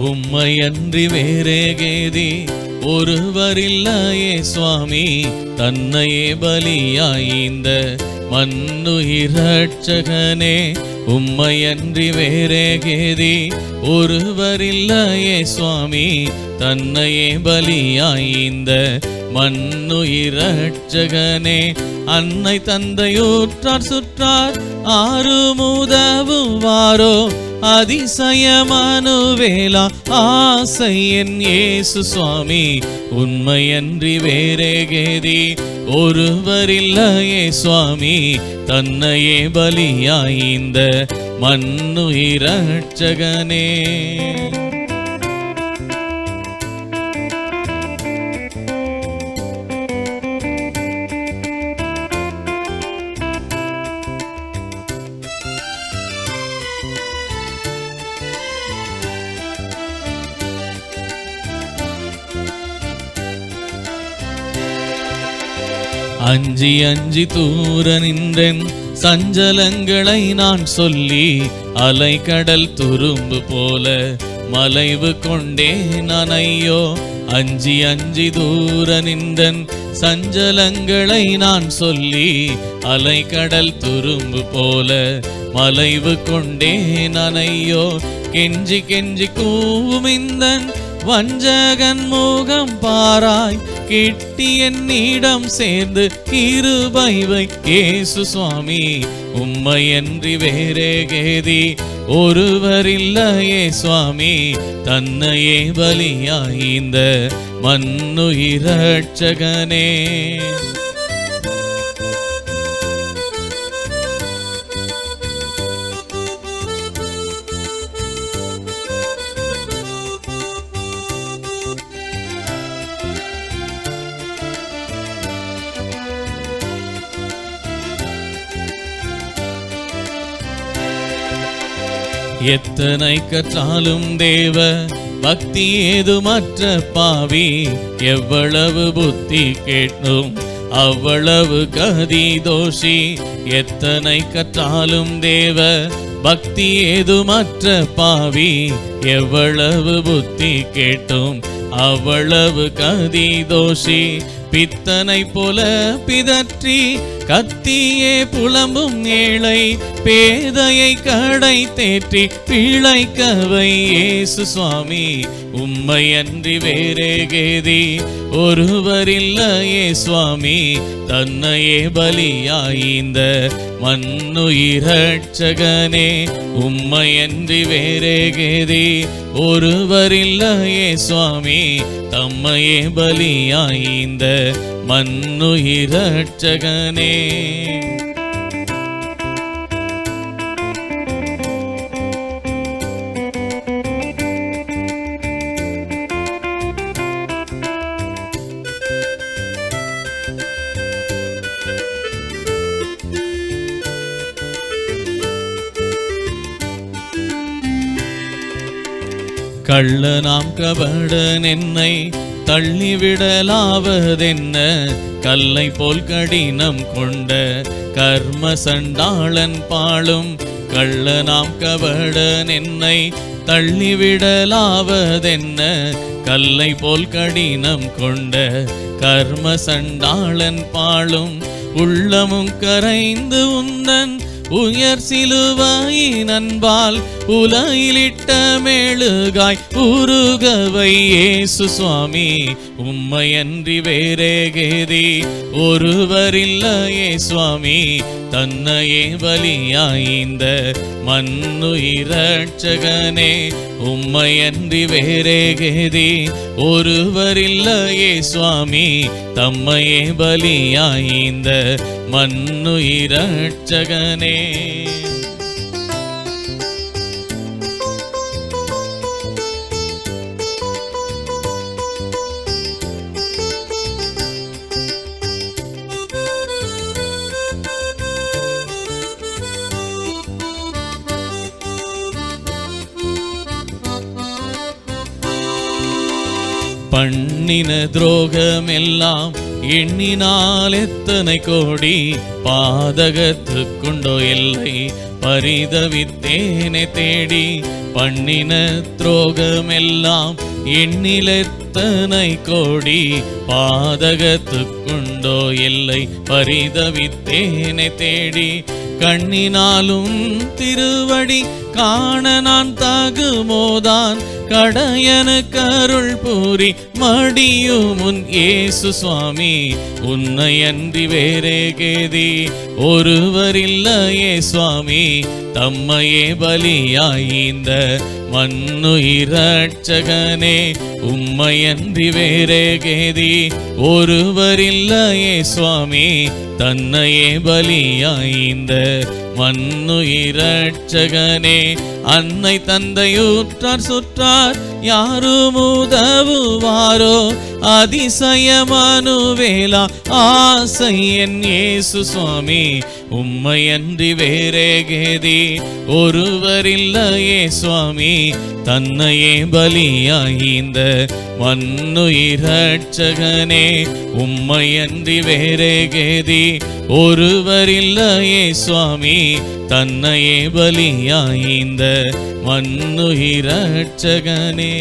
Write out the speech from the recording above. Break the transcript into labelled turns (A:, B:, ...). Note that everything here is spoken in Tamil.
A: உம்மையன்றி வேறே கேதி ஒருவரில்லையே சுவாமி, தன்னையே பலியாய்ந்த மன்னுயிரட்சகனே. உம்மையன்றி வேறே கேதி ஒருவரில்லையே சுவாமி, தன்னையே பலியாய்ந்த மன்னுயிரட்சகனே. அன்னை தந்தையூற்றார் சுற்றார் ஆரும் உதவுவாரோ, அதிசயமனுவேலா ஆசை என் இயேசு சுவாமி. உண்மையன்றி வேறே கேதி ஒருவரில்லையே சுவாமி, தன்னையே பலியாய்ந்த மன்னுயிரட்சகனே. அஞ்சி அஞ்சி தூர நின்றேன் சஞ்சலங்களை நான் சொல்லி, அலைக்கடல் துரும்பு போல மலைவு கொண்டேன் நான் ஐயோ. அஞ்சி அஞ்சி தூர நின்றேன் சஞ்சலங்களை நான் சொல்லி, அலைக்கடல் துரும்பு போல மலைவு கொண்டேன் நான் ஐயோ. கெஞ்சி கெஞ்சி கூவும் இந்தன் வஞ்சகன் முகம் பாராய், கிட்டி என்னிடம் சேர்ந்து கிருபைவை இயேசு சுவாமி. உம்மையன்றி வேறே கேதி ஒருவரில்லையே சுவாமி, தன்னையே பலியாய்ந்த மன்னுயிரட்சகனே. எத்தனை கற்றாலும் தேவ பக்தி ஏதுமற்ற பாவி, எவ்வளவு புத்தி கேட்டும் அவ்வளவு கதி தோஷி. எத்தனை கற்றாலும் தேவ பக்தி ஏதுமற்ற பாவி, எவ்வளவு புத்தி கேட்டும் அவ்வளவு கதி தோஷி. பித்தனை போல பிதற்றி கத்தியே புலம்பும் ஏழை, பேதையை கடை தேற்றி பிழைக்கவை இயேசு சுவாமி. உம்மையன்றி வேறே கேதி ஒருவரில்லையே சுவாமி, தன்னையே பலியாய்ந்த மன்னுயிரட்சகனே. உம்மையன்றி வேறே கேதி ஒருவரில்லையே சுவாமி, தம்மையே பலியாய்ந்த மன்னுயிரட்சகனே. கள்ளனாம் கபடன் என்னை தள்ளிவிடலாவதென்ன, கல்லை போல் கடினம் கொண்ட கர்ம சண்டாளன் பாழும். கள்ளனாம் கபடன் என்னை தள்ளிவிடலாவதென்ன, கல்லை போல் கடினம் கொண்ட கர்ம சண்டாளன் பாழும். உள்ளமும் கரைந்து உந்தன் உயர் சிலுவையின் அன்பால் உலையிலிட்ட மெழுகாய் உருகவை இயேசு சுவாமி. உம்மையன்றி வேறே கேதி ஒருவரில்லையே சுவாமி, தன்னையே பலியாய்ந்த மன்னுயிரட்சகனே. உம்மையன்றி வேறே கேதி ஒருவரில்லையே சுவாமி, தம்மையே பலியாய்ந்த மன்னுயிரட்சகனே. பண்ணின துரோகமெல்லாம் எண்ணினால் எத்தனை கோடி பாதகத்துக்குண்டோ எல்லை பரிதவித்தேனே தேடி பண்ணின துரோகமெல்லாம் எண்ணில் எத்தனை கோடி பாதகத்துக்குண்டோ எல்லை பரிதவித்தேனே தேடி கண்ணினாலும் திருவடி காண நான் தகுமோதான் கடையன கருள் பூரி மடியும் உன் இயேசு சுவாமி உன்னை அன்றி வேறே கேதி ஒருவரில்லையே சுவாமி தம்மையே பலியாய்ந்த மண்ணுயிரட்சகனே உம்மையன்றி வேறே கேதி ஒருவரில்லையே சுவாமி தன்னையே பலியாய்ந்த மண்ணுயிரட்சகனே அன்னை தந்தையுற்றார் சுற்றார் யாரும் உதவுவாரோ அதிசயமனுவேலா ஆசை என் இயேசு சுவாமி உம்மையன்றி வேறே கேதி ஒருவரில்லையே சுவாமி தன்னையே பலியாய்ந்த மண்ணுயிரட்சகனே உம்மையன்றி வேறே கேதி ஒருவரில்லையே சுவாமி தன்னையே பலியாய்ந்த மண்ணுயிரட்சகனே.